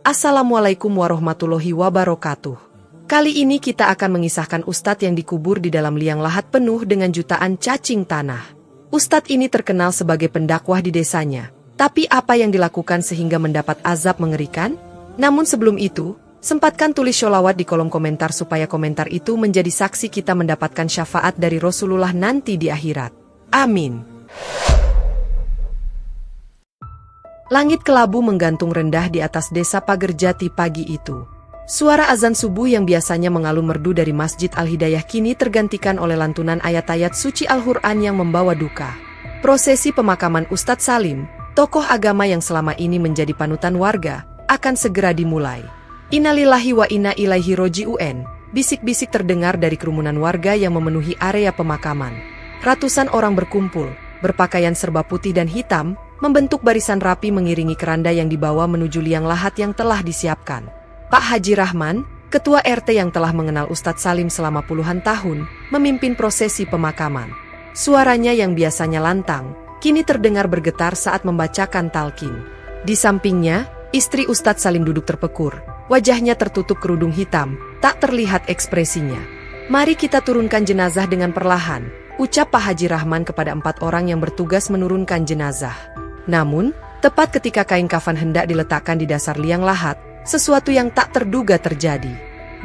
Assalamualaikum warahmatullahi wabarakatuh. Kali ini kita akan mengisahkan ustadz yang dikubur di dalam liang lahat penuh dengan jutaan cacing tanah. Ustadz ini terkenal sebagai pendakwah di desanya. Tapi apa yang dilakukan sehingga mendapat azab mengerikan? Namun sebelum itu, sempatkan tulis sholawat di kolom komentar supaya komentar itu menjadi saksi kita mendapatkan syafaat dari Rasulullah nanti di akhirat. Amin. Langit kelabu menggantung rendah di atas desa Pagerjati pagi itu. Suara azan subuh yang biasanya mengalun merdu dari Masjid Al-Hidayah kini tergantikan oleh lantunan ayat-ayat suci Al-Quran yang membawa duka. Prosesi pemakaman Ustadz Salim, tokoh agama yang selama ini menjadi panutan warga, akan segera dimulai. Innalillahi wa inna ilaihi roji'un, bisik-bisik terdengar dari kerumunan warga yang memenuhi area pemakaman. Ratusan orang berkumpul, berpakaian serba putih dan hitam, membentuk barisan rapi mengiringi keranda yang dibawa menuju liang lahat yang telah disiapkan. Pak Haji Rahman, ketua RT yang telah mengenal Ustadz Salim selama puluhan tahun, memimpin prosesi pemakaman. Suaranya yang biasanya lantang, kini terdengar bergetar saat membacakan talqin. Di sampingnya, istri Ustadz Salim duduk terpekur, wajahnya tertutup kerudung hitam, tak terlihat ekspresinya. Mari kita turunkan jenazah dengan perlahan, ucap Pak Haji Rahman kepada 4 orang yang bertugas menurunkan jenazah. Namun, tepat ketika kain kafan hendak diletakkan di dasar liang lahat, sesuatu yang tak terduga terjadi.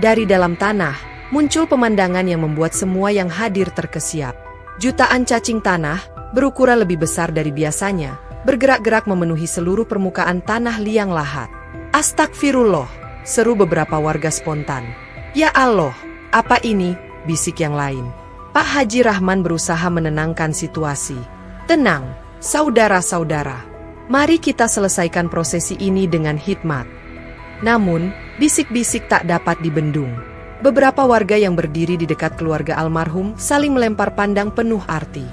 Dari dalam tanah, muncul pemandangan yang membuat semua yang hadir terkesiap. Jutaan cacing tanah, berukuran lebih besar dari biasanya, bergerak-gerak memenuhi seluruh permukaan tanah liang lahat. Astagfirullah, seru beberapa warga spontan. Ya Allah, apa ini? Bisik yang lain. Pak Haji Rahman berusaha menenangkan situasi. Tenang, saudara-saudara. Mari kita selesaikan prosesi ini dengan hikmat. Namun, bisik-bisik tak dapat dibendung. Beberapa warga yang berdiri di dekat keluarga almarhum saling melempar pandang penuh arti.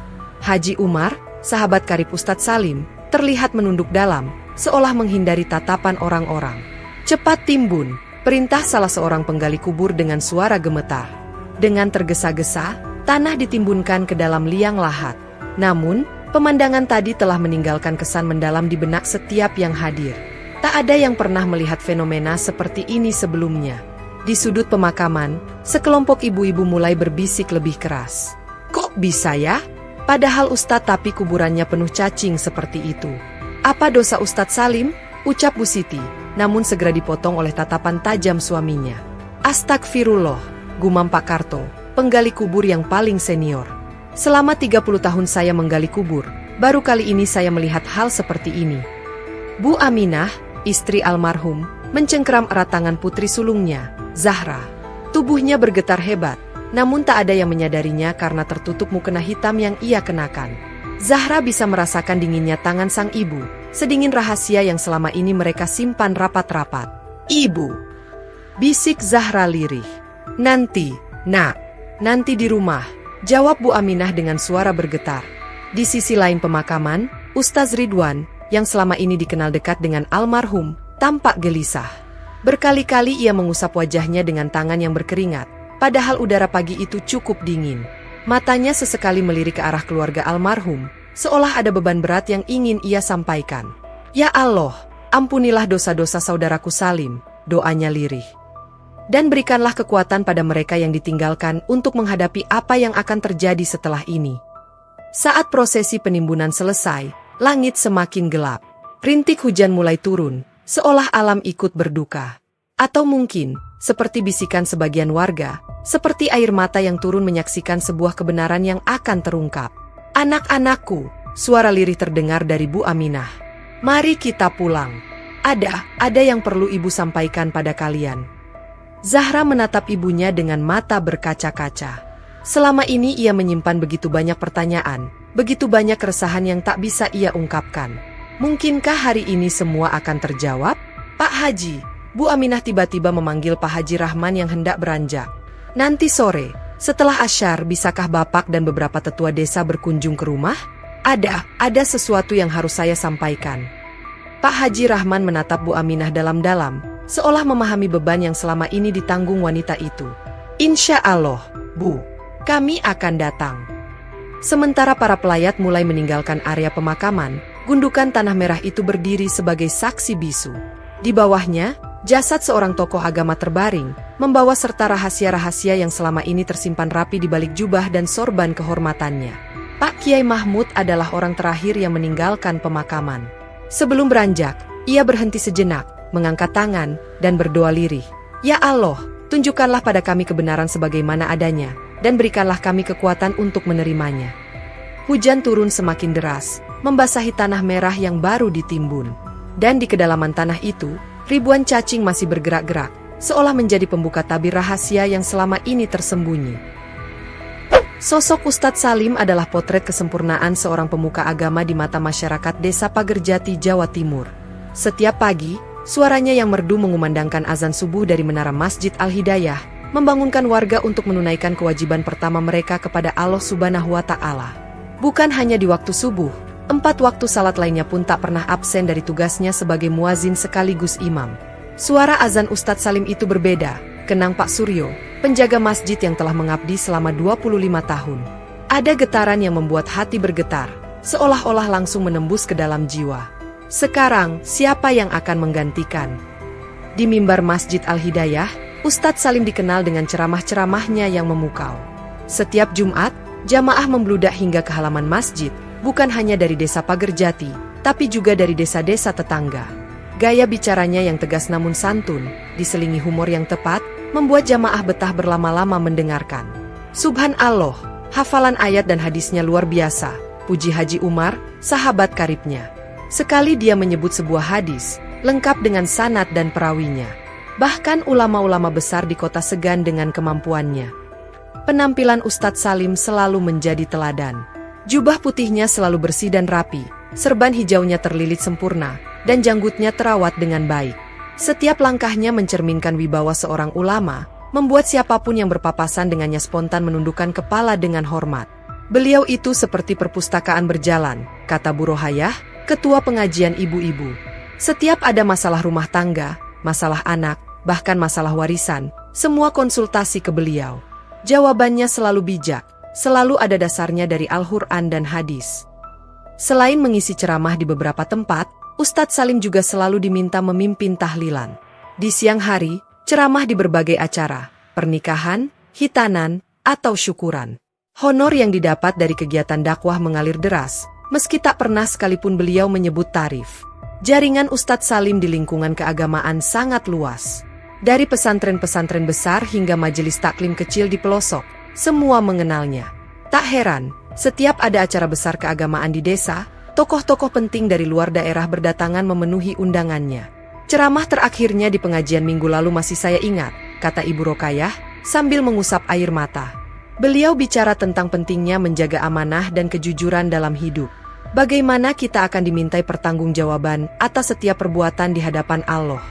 Haji Umar, sahabat karib Ustadz Salim, terlihat menunduk dalam, seolah menghindari tatapan orang-orang. Cepat timbun, perintah salah seorang penggali kubur dengan suara gemetar. Dengan tergesa-gesa, tanah ditimbunkan ke dalam liang lahat. Namun, pemandangan tadi telah meninggalkan kesan mendalam di benak setiap yang hadir. Tak ada yang pernah melihat fenomena seperti ini sebelumnya. Di sudut pemakaman, sekelompok ibu-ibu mulai berbisik lebih keras. Kok bisa ya? Padahal Ustadz tapi kuburannya penuh cacing seperti itu. Apa dosa Ustadz Salim? Ucap Bu Siti, namun segera dipotong oleh tatapan tajam suaminya. Astagfirullah, gumam Pak Karto, penggali kubur yang paling senior. Selama 30 tahun saya menggali kubur, baru kali ini saya melihat hal seperti ini. Bu Aminah, istri almarhum, mencengkeram erat tangan putri sulungnya, Zahra. Tubuhnya bergetar hebat, namun tak ada yang menyadarinya karena tertutup mukena hitam yang ia kenakan. Zahra bisa merasakan dinginnya tangan sang ibu, sedingin rahasia yang selama ini mereka simpan rapat-rapat. Ibu, bisik Zahra lirih. Nanti, nak, nanti di rumah, jawab Bu Aminah dengan suara bergetar. Di sisi lain pemakaman, Ustaz Ridwan, yang selama ini dikenal dekat dengan almarhum, tampak gelisah. Berkali-kali ia mengusap wajahnya dengan tangan yang berkeringat, padahal udara pagi itu cukup dingin. Matanya sesekali melirik ke arah keluarga almarhum, seolah ada beban berat yang ingin ia sampaikan. Ya Allah, ampunilah dosa-dosa saudaraku Salim, doanya lirih. Dan berikanlah kekuatan pada mereka yang ditinggalkan untuk menghadapi apa yang akan terjadi setelah ini. Saat prosesi penimbunan selesai, langit semakin gelap. Rintik hujan mulai turun, seolah alam ikut berduka. Atau mungkin, seperti bisikan sebagian warga, seperti air mata yang turun menyaksikan sebuah kebenaran yang akan terungkap. Anak-anakku, suara lirih terdengar dari Bu Aminah. Mari kita pulang. Ada yang perlu ibu sampaikan pada kalian. Zahra menatap ibunya dengan mata berkaca-kaca. Selama ini ia menyimpan begitu banyak pertanyaan, begitu banyak keresahan yang tak bisa ia ungkapkan. Mungkinkah hari ini semua akan terjawab? Pak Haji, Bu Aminah tiba-tiba memanggil Pak Haji Rahman yang hendak beranjak. Nanti sore, setelah asyar bisakah Bapak dan beberapa tetua desa berkunjung ke rumah? Ada sesuatu yang harus saya sampaikan. Pak Haji Rahman menatap Bu Aminah dalam-dalam, seolah memahami beban yang selama ini ditanggung wanita itu. Insya Allah, Bu, kami akan datang. Sementara para pelayat mulai meninggalkan area pemakaman, gundukan tanah merah itu berdiri sebagai saksi bisu. Di bawahnya, Jasad seorang tokoh agama terbaring, membawa serta rahasia-rahasia yang selama ini tersimpan rapi di balik jubah dan sorban kehormatannya. Pak Kiai Mahmud adalah orang terakhir yang meninggalkan pemakaman. Sebelum beranjak, ia berhenti sejenak, mengangkat tangan, dan berdoa lirih. Ya Allah, tunjukkanlah pada kami kebenaran sebagaimana adanya, dan berikanlah kami kekuatan untuk menerimanya. Hujan turun semakin deras, membasahi tanah merah yang baru ditimbun. Dan di kedalaman tanah itu, ribuan cacing masih bergerak-gerak, seolah menjadi pembuka tabir rahasia yang selama ini tersembunyi. Sosok Ustadz Salim adalah potret kesempurnaan seorang pemuka agama di mata masyarakat Desa Pagerjati, Jawa Timur. Setiap pagi, suaranya yang merdu mengumandangkan azan subuh dari menara Masjid Al-Hidayah, membangunkan warga untuk menunaikan kewajiban pertama mereka kepada Allah Subhanahu wa Ta'ala. Bukan hanya di waktu subuh, 4 waktu salat lainnya pun tak pernah absen dari tugasnya sebagai muazin sekaligus imam. Suara azan Ustadz Salim itu berbeda, kenang Pak Suryo, penjaga masjid yang telah mengabdi selama 25 tahun. Ada getaran yang membuat hati bergetar, seolah-olah langsung menembus ke dalam jiwa. Sekarang, siapa yang akan menggantikan? Di mimbar Masjid Al-Hidayah, Ustadz Salim dikenal dengan ceramah-ceramahnya yang memukau. Setiap Jumat, jamaah membludak hingga ke halaman masjid, bukan hanya dari Desa Pagerjati, tapi juga dari desa-desa tetangga. Gaya bicaranya yang tegas namun santun, diselingi humor yang tepat, membuat jamaah betah berlama-lama mendengarkan. Subhanallah, hafalan ayat dan hadisnya luar biasa, puji Haji Umar, sahabat karibnya. Sekali dia menyebut sebuah hadis, lengkap dengan sanad dan perawinya. Bahkan ulama-ulama besar di kota segan dengan kemampuannya. Penampilan Ustadz Salim selalu menjadi teladan. Jubah putihnya selalu bersih dan rapi, serban hijaunya terlilit sempurna, dan janggutnya terawat dengan baik. Setiap langkahnya mencerminkan wibawa seorang ulama, membuat siapapun yang berpapasan dengannya spontan menundukkan kepala dengan hormat. Beliau itu seperti perpustakaan berjalan, kata Bu Rohayah, ketua pengajian ibu-ibu. Setiap ada masalah rumah tangga, masalah anak, bahkan masalah warisan, semua konsultasi ke beliau. Jawabannya selalu bijak, selalu ada dasarnya dari Al-Quran dan hadis. Selain mengisi ceramah di beberapa tempat, Ustadz Salim juga selalu diminta memimpin tahlilan. Di siang hari, ceramah di berbagai acara, pernikahan, hitanan, atau syukuran. Honor yang didapat dari kegiatan dakwah mengalir deras, meski tak pernah sekalipun beliau menyebut tarif. Jaringan Ustadz Salim di lingkungan keagamaan sangat luas. Dari pesantren-pesantren besar hingga majelis taklim kecil di pelosok, semua mengenalnya. Tak heran, setiap ada acara besar keagamaan di desa, tokoh-tokoh penting dari luar daerah berdatangan memenuhi undangannya. Ceramah terakhirnya di pengajian minggu lalu masih saya ingat, kata Ibu Rokayah, sambil mengusap air mata. Beliau bicara tentang pentingnya menjaga amanah dan kejujuran dalam hidup. Bagaimana kita akan dimintai pertanggungjawaban atas setiap perbuatan di hadapan Allah.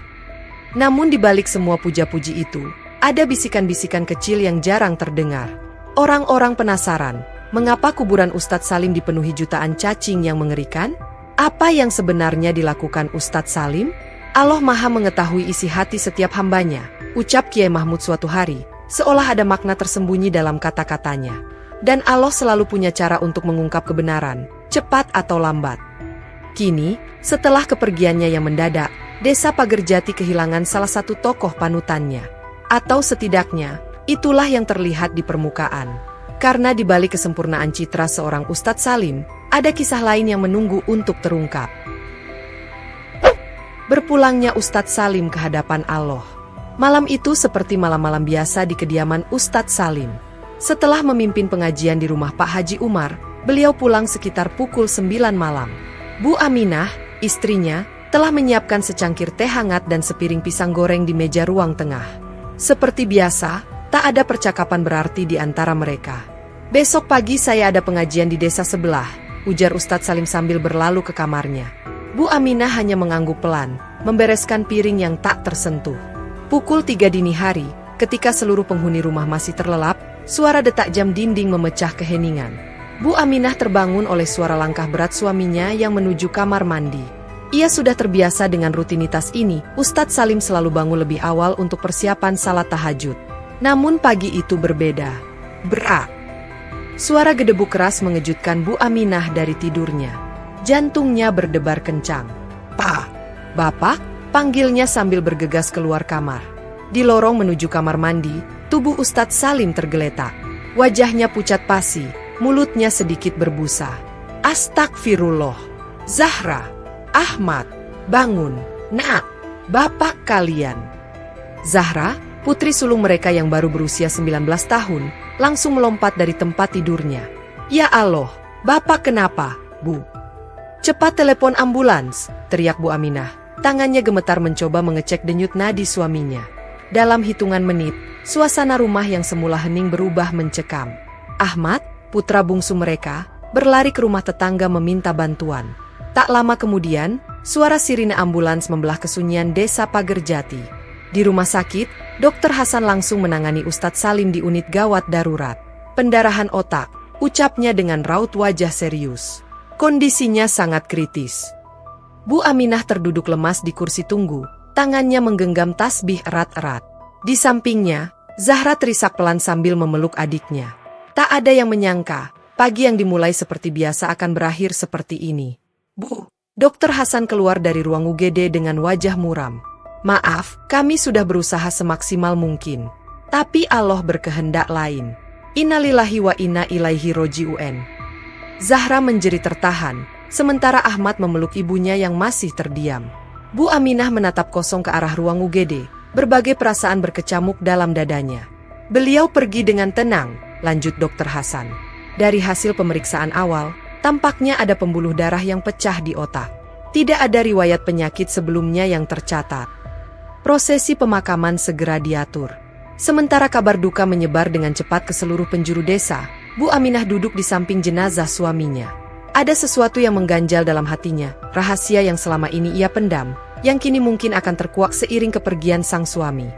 Namun di balik semua puja-puji itu, ada bisikan-bisikan kecil yang jarang terdengar. Orang-orang penasaran, mengapa kuburan Ustadz Salim dipenuhi jutaan cacing yang mengerikan? Apa yang sebenarnya dilakukan Ustadz Salim? Allah Maha mengetahui isi hati setiap hambanya, ucap Kiai Mahmud suatu hari, seolah ada makna tersembunyi dalam kata-katanya. Dan Allah selalu punya cara untuk mengungkap kebenaran, cepat atau lambat. Kini, setelah kepergiannya yang mendadak, Desa Pagerjati kehilangan salah satu tokoh panutannya. Atau setidaknya, itulah yang terlihat di permukaan. Karena di balik kesempurnaan citra seorang Ustadz Salim, ada kisah lain yang menunggu untuk terungkap. Berpulangnya Ustadz Salim ke hadapan Allah. Malam itu seperti malam-malam biasa di kediaman Ustadz Salim. Setelah memimpin pengajian di rumah Pak Haji Umar, beliau pulang sekitar pukul 9 malam. Bu Aminah, istrinya, telah menyiapkan secangkir teh hangat dan sepiring pisang goreng di meja ruang tengah. Seperti biasa, tak ada percakapan berarti di antara mereka. Besok pagi saya ada pengajian di desa sebelah, ujar Ustadz Salim sambil berlalu ke kamarnya. Bu Aminah hanya mengangguk pelan, membereskan piring yang tak tersentuh. Pukul 3 dini hari, ketika seluruh penghuni rumah masih terlelap, suara detak jam dinding memecah keheningan. Bu Aminah terbangun oleh suara langkah berat suaminya yang menuju kamar mandi. Ia sudah terbiasa dengan rutinitas ini, Ustadz Salim selalu bangun lebih awal untuk persiapan salat tahajud. Namun pagi itu berbeda. Berak. Suara gedebuk keras mengejutkan Bu Aminah dari tidurnya. Jantungnya berdebar kencang. Pak, Bapak, Panggilnya sambil bergegas keluar kamar. Di lorong menuju kamar mandi, tubuh Ustadz Salim tergeletak. Wajahnya pucat pasi, mulutnya sedikit berbusa. Astagfirullah. Zahra, Ahmad, bangun, nak, bapak kalian. Zahra, putri sulung mereka yang baru berusia 19 tahun, langsung melompat dari tempat tidurnya. Ya Allah, bapak kenapa, Bu? Cepat telepon ambulans, teriak Bu Aminah. Tangannya gemetar mencoba mengecek denyut nadi suaminya. Dalam hitungan menit, suasana rumah yang semula hening berubah mencekam. Ahmad, putra bungsu mereka, berlari ke rumah tetangga meminta bantuan. Tak lama kemudian, suara sirine ambulans membelah kesunyian desa Pagerjati. Di rumah sakit, Dokter Hasan langsung menangani Ustadz Salim di unit gawat darurat. Pendarahan otak, ucapnya dengan raut wajah serius. Kondisinya sangat kritis. Bu Aminah terduduk lemas di kursi tunggu, tangannya menggenggam tasbih erat-erat. Di sampingnya, Zahra terisak pelan sambil memeluk adiknya. Tak ada yang menyangka, pagi yang dimulai seperti biasa akan berakhir seperti ini. Bu, Dokter Hasan keluar dari ruang UGD dengan wajah muram. Maaf, kami sudah berusaha semaksimal mungkin. Tapi Allah berkehendak lain. Innalillahi wa inna ilaihi roji'un. Zahra menjerit tertahan, sementara Ahmad memeluk ibunya yang masih terdiam. Bu Aminah menatap kosong ke arah ruang UGD, berbagai perasaan berkecamuk dalam dadanya. Beliau pergi dengan tenang, lanjut Dokter Hasan. Dari hasil pemeriksaan awal, tampaknya ada pembuluh darah yang pecah di otak. Tidak ada riwayat penyakit sebelumnya yang tercatat. Prosesi pemakaman segera diatur. Sementara kabar duka menyebar dengan cepat ke seluruh penjuru desa, Bu Aminah duduk di samping jenazah suaminya. Ada sesuatu yang mengganjal dalam hatinya, rahasia yang selama ini ia pendam, yang kini mungkin akan terkuak seiring kepergian sang suami.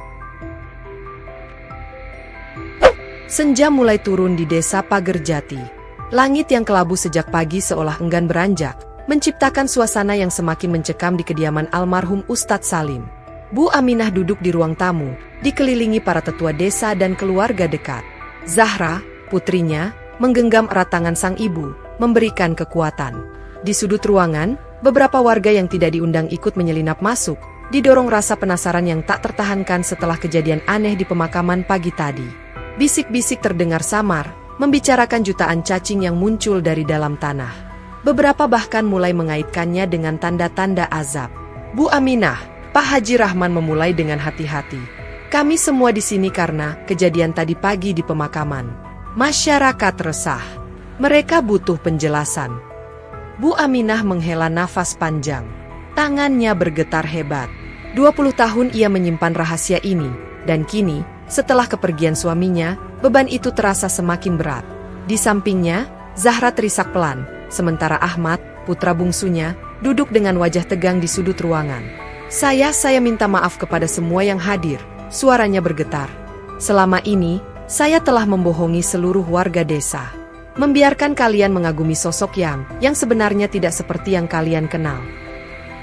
Senja mulai turun di desa Pagerjati. Langit yang kelabu sejak pagi seolah enggan beranjak, menciptakan suasana yang semakin mencekam di kediaman almarhum Ustadz Salim. Bu Aminah duduk di ruang tamu, dikelilingi para tetua desa dan keluarga dekat. Zahra, putrinya, menggenggam erat tangan sang ibu, memberikan kekuatan. Di sudut ruangan, beberapa warga yang tidak diundang ikut menyelinap masuk, didorong rasa penasaran yang tak tertahankan setelah kejadian aneh di pemakaman pagi tadi. Bisik-bisik terdengar samar, membicarakan jutaan cacing yang muncul dari dalam tanah. Beberapa bahkan mulai mengaitkannya dengan tanda-tanda azab. Bu Aminah, Pak Haji Rahman memulai dengan hati-hati. Kami semua di sini karena kejadian tadi pagi di pemakaman. Masyarakat resah. Mereka butuh penjelasan. Bu Aminah menghela nafas panjang. Tangannya bergetar hebat. 20 tahun ia menyimpan rahasia ini, dan kini, setelah kepergian suaminya, beban itu terasa semakin berat. Di sampingnya, Zahra terisak pelan, sementara Ahmad, putra bungsunya, duduk dengan wajah tegang di sudut ruangan. Saya minta maaf kepada semua yang hadir, suaranya bergetar. Selama ini, saya telah membohongi seluruh warga desa. Membiarkan kalian mengagumi sosok yang sebenarnya tidak seperti yang kalian kenal.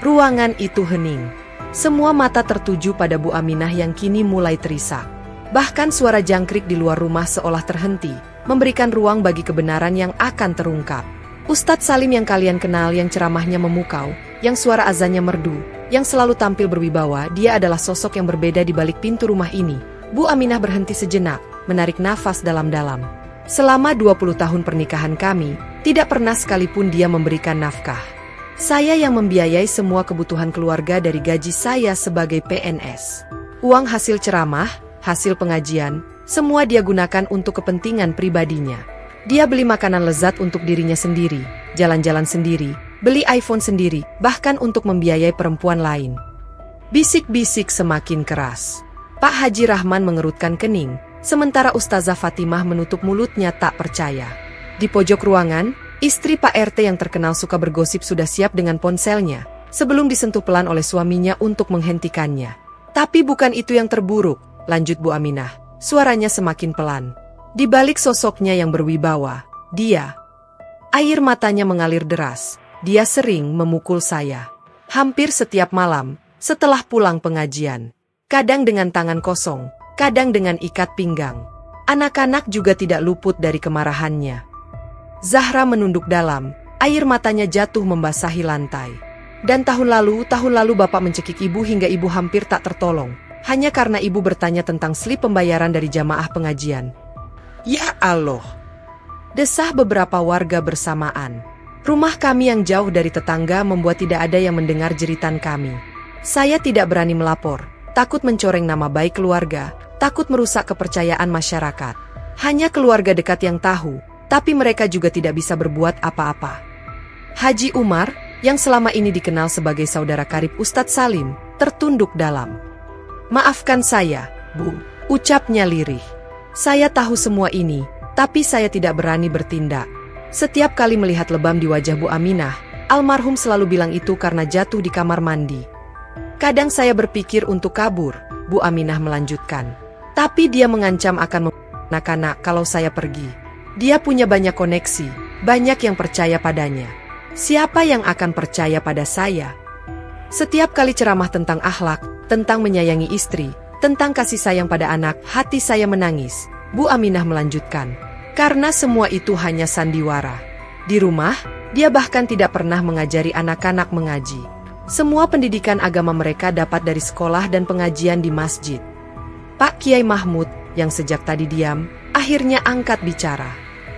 Ruangan itu hening. Semua mata tertuju pada Bu Aminah yang kini mulai terisak. Bahkan suara jangkrik di luar rumah seolah terhenti, memberikan ruang bagi kebenaran yang akan terungkap. Ustadz Salim yang kalian kenal yang ceramahnya memukau, yang suara azannya merdu, yang selalu tampil berwibawa, dia adalah sosok yang berbeda di balik pintu rumah ini. Bu Aminah berhenti sejenak, menarik nafas dalam-dalam. Selama 20 tahun pernikahan kami, tidak pernah sekalipun dia memberikan nafkah. Saya yang membiayai semua kebutuhan keluarga dari gaji saya sebagai PNS. Uang hasil ceramah, hasil pengajian, semua dia gunakan untuk kepentingan pribadinya. Dia beli makanan lezat untuk dirinya sendiri, jalan-jalan sendiri, beli iPhone sendiri, bahkan untuk membiayai perempuan lain. Bisik-bisik semakin keras. Pak Haji Rahman mengerutkan kening, sementara Ustazah Fatimah menutup mulutnya tak percaya. Di pojok ruangan, istri Pak RT yang terkenal suka bergosip sudah siap dengan ponselnya, sebelum disentuh pelan oleh suaminya untuk menghentikannya. Tapi bukan itu yang terburuk, lanjut Bu Aminah, suaranya semakin pelan. Di balik sosoknya yang berwibawa, air matanya mengalir deras. Dia sering memukul saya. Hampir setiap malam, setelah pulang pengajian. Kadang dengan tangan kosong, kadang dengan ikat pinggang. Anak-anak juga tidak luput dari kemarahannya. Zahra menunduk dalam, air matanya jatuh membasahi lantai. Dan tahun lalu Bapak mencekik Ibu hingga Ibu hampir tak tertolong. Hanya karena Ibu bertanya tentang slip pembayaran dari jamaah pengajian. Ya Allah! Desah beberapa warga bersamaan. Rumah kami yang jauh dari tetangga membuat tidak ada yang mendengar jeritan kami. Saya tidak berani melapor, takut mencoreng nama baik keluarga, takut merusak kepercayaan masyarakat. Hanya keluarga dekat yang tahu, tapi mereka juga tidak bisa berbuat apa-apa. Haji Umar, yang selama ini dikenal sebagai saudara karib Ustadz Salim, tertunduk dalam. Maafkan saya, Bu, ucapnya lirih. Saya tahu semua ini, tapi saya tidak berani bertindak. Setiap kali melihat lebam di wajah Bu Aminah, almarhum selalu bilang itu karena jatuh di kamar mandi. Kadang saya berpikir untuk kabur, Bu Aminah melanjutkan. Tapi dia mengancam akan anak-anak kalau saya pergi. Dia punya banyak koneksi, banyak yang percaya padanya. Siapa yang akan percaya pada saya? Setiap kali ceramah tentang akhlak, tentang menyayangi istri, tentang kasih sayang pada anak, hati saya menangis. Bu Aminah melanjutkan. Karena semua itu hanya sandiwara. Di rumah, dia bahkan tidak pernah mengajari anak-anak mengaji. Semua pendidikan agama mereka dapat dari sekolah dan pengajian di masjid. Pak Kiai Mahmud, yang sejak tadi diam, akhirnya angkat bicara.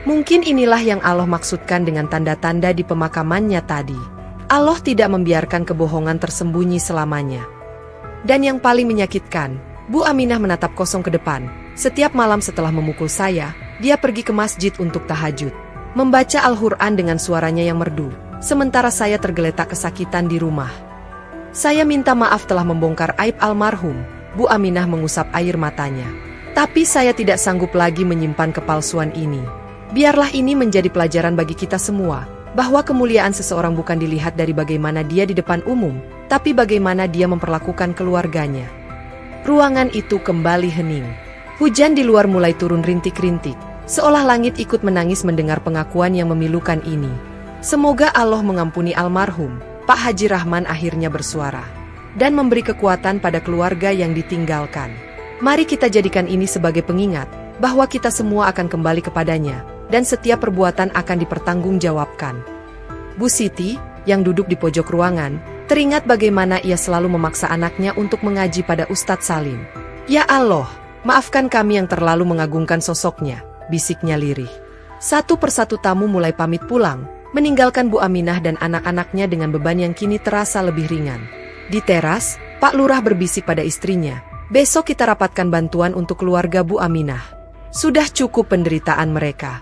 Mungkin inilah yang Allah maksudkan dengan tanda-tanda di pemakamannya tadi. Allah tidak membiarkan kebohongan tersembunyi selamanya. Dan yang paling menyakitkan, Bu Aminah menatap kosong ke depan. Setiap malam setelah memukul saya, dia pergi ke masjid untuk tahajud. Membaca Al-Quran dengan suaranya yang merdu, sementara saya tergeletak kesakitan di rumah. Saya minta maaf telah membongkar aib almarhum. Bu Aminah mengusap air matanya. Tapi saya tidak sanggup lagi menyimpan kepalsuan ini. Biarlah ini menjadi pelajaran bagi kita semua, bahwa kemuliaan seseorang bukan dilihat dari bagaimana dia di depan umum, tapi bagaimana dia memperlakukan keluarganya. Ruangan itu kembali hening. Hujan di luar mulai turun rintik-rintik, seolah langit ikut menangis mendengar pengakuan yang memilukan ini. Semoga Allah mengampuni almarhum. Pak Haji Rahman akhirnya bersuara dan memberi kekuatan pada keluarga yang ditinggalkan. Mari kita jadikan ini sebagai pengingat bahwa kita semua akan kembali kepadanya dan setiap perbuatan akan dipertanggungjawabkan. Bu Siti, yang duduk di pojok ruangan, teringat bagaimana ia selalu memaksa anaknya untuk mengaji pada Ustadz Salim. Ya Allah, maafkan kami yang terlalu mengagungkan sosoknya, bisiknya lirih. Satu persatu tamu mulai pamit pulang, meninggalkan Bu Aminah dan anak-anaknya dengan beban yang kini terasa lebih ringan. Di teras, Pak Lurah berbisik pada istrinya, besok kita rapatkan bantuan untuk keluarga Bu Aminah. Sudah cukup penderitaan mereka.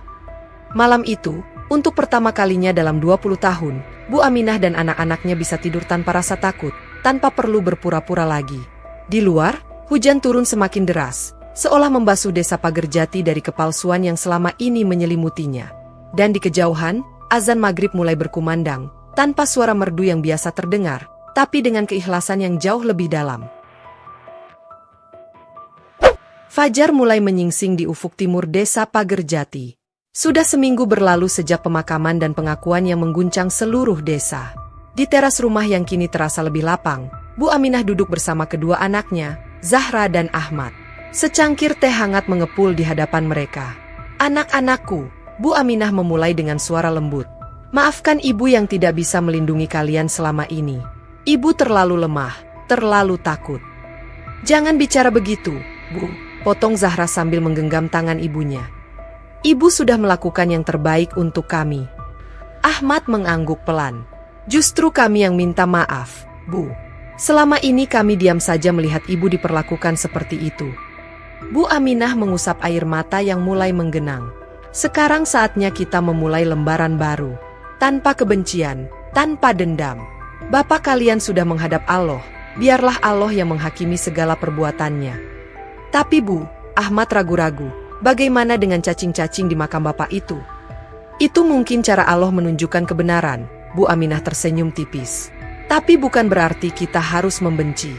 Malam itu, untuk pertama kalinya dalam 20 tahun, Bu Aminah dan anak-anaknya bisa tidur tanpa rasa takut, tanpa perlu berpura-pura lagi. Di luar, hujan turun semakin deras, seolah membasuh desa Pagerjati dari kepalsuan yang selama ini menyelimutinya. Dan di kejauhan, azan maghrib mulai berkumandang, tanpa suara merdu yang biasa terdengar, tapi dengan keikhlasan yang jauh lebih dalam. Fajar mulai menyingsing di ufuk timur desa Pagerjati. Sudah seminggu berlalu sejak pemakaman dan pengakuan yang mengguncang seluruh desa. Di teras rumah yang kini terasa lebih lapang, Bu Aminah duduk bersama kedua anaknya, Zahra dan Ahmad. Secangkir teh hangat mengepul di hadapan mereka. Anak-anakku, Bu Aminah memulai dengan suara lembut. Maafkan ibu yang tidak bisa melindungi kalian selama ini. Ibu terlalu lemah, terlalu takut. Jangan bicara begitu, Bu, potong Zahra sambil menggenggam tangan ibunya. Ibu sudah melakukan yang terbaik untuk kami. Ahmad mengangguk pelan. Justru kami yang minta maaf, Bu. Selama ini kami diam saja melihat ibu diperlakukan seperti itu. Bu Aminah mengusap air mata yang mulai menggenang. Sekarang saatnya kita memulai lembaran baru. Tanpa kebencian, tanpa dendam. Bapak kalian sudah menghadap Allah, biarlah Allah yang menghakimi segala perbuatannya. Tapi Bu, Ahmad ragu-ragu. Bagaimana dengan cacing-cacing di makam bapak itu? Itu mungkin cara Allah menunjukkan kebenaran, Bu Aminah tersenyum tipis. Tapi bukan berarti kita harus membenci.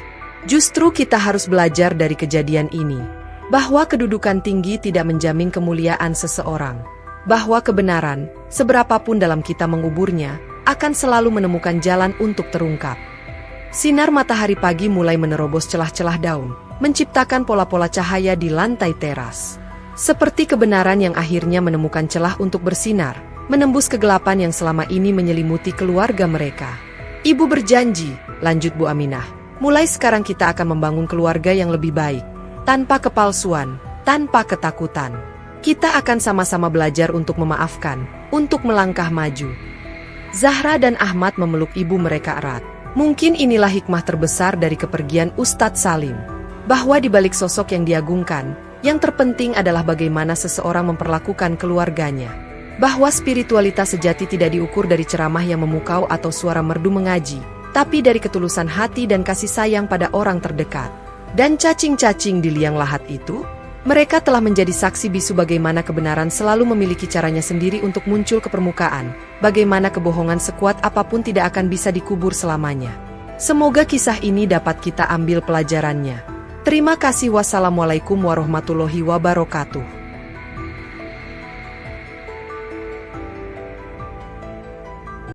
Justru kita harus belajar dari kejadian ini. Bahwa kedudukan tinggi tidak menjamin kemuliaan seseorang. Bahwa kebenaran, seberapapun dalam kita menguburnya, akan selalu menemukan jalan untuk terungkap. Sinar matahari pagi mulai menerobos celah-celah daun, menciptakan pola-pola cahaya di lantai teras. Seperti kebenaran yang akhirnya menemukan celah untuk bersinar, menembus kegelapan yang selama ini menyelimuti keluarga mereka. Ibu berjanji, lanjut Bu Aminah, mulai sekarang kita akan membangun keluarga yang lebih baik, tanpa kepalsuan, tanpa ketakutan. Kita akan sama-sama belajar untuk memaafkan, untuk melangkah maju. Zahra dan Ahmad memeluk ibu mereka erat. Mungkin inilah hikmah terbesar dari kepergian Ustadz Salim. Bahwa di balik sosok yang diagungkan, yang terpenting adalah bagaimana seseorang memperlakukan keluarganya. Bahwa spiritualitas sejati tidak diukur dari ceramah yang memukau atau suara merdu mengaji, tapi dari ketulusan hati dan kasih sayang pada orang terdekat. Dan cacing-cacing di liang lahat itu, mereka telah menjadi saksi bisu bagaimana kebenaran selalu memiliki caranya sendiri untuk muncul ke permukaan, bagaimana kebohongan sekuat apapun tidak akan bisa dikubur selamanya. Semoga kisah ini dapat kita ambil pelajarannya. Terima kasih. Wassalamualaikum warahmatullahi wabarakatuh.